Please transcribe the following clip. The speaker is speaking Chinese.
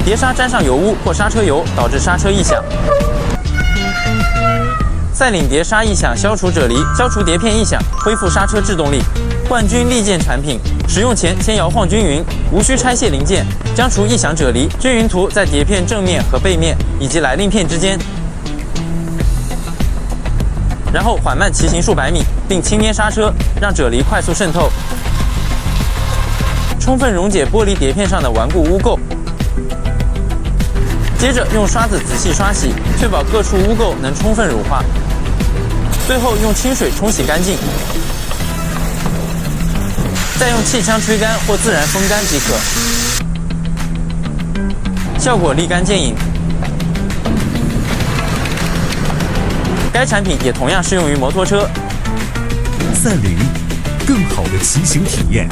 碟刹沾上油污或刹车油，导致刹车异响。赛领碟刹异响消除啫喱，消除碟片异响，恢复刹车制动力。冠军力健产品，使用前先摇晃均匀，无需拆卸零件，将除异响啫喱。均匀涂在碟片正面和背面以及来令片之间，然后缓慢骑行数百米，并轻捏刹车，让啫喱快速渗透，充分溶解玻璃碟片上的顽固污垢。接着用刷子仔细刷洗，确保各处污垢能充分乳化。最后用清水冲洗干净，再用气枪吹干或自然风干即可，效果立竿见影。该产品也同样适用于摩托车。赛领，更好的骑行体验。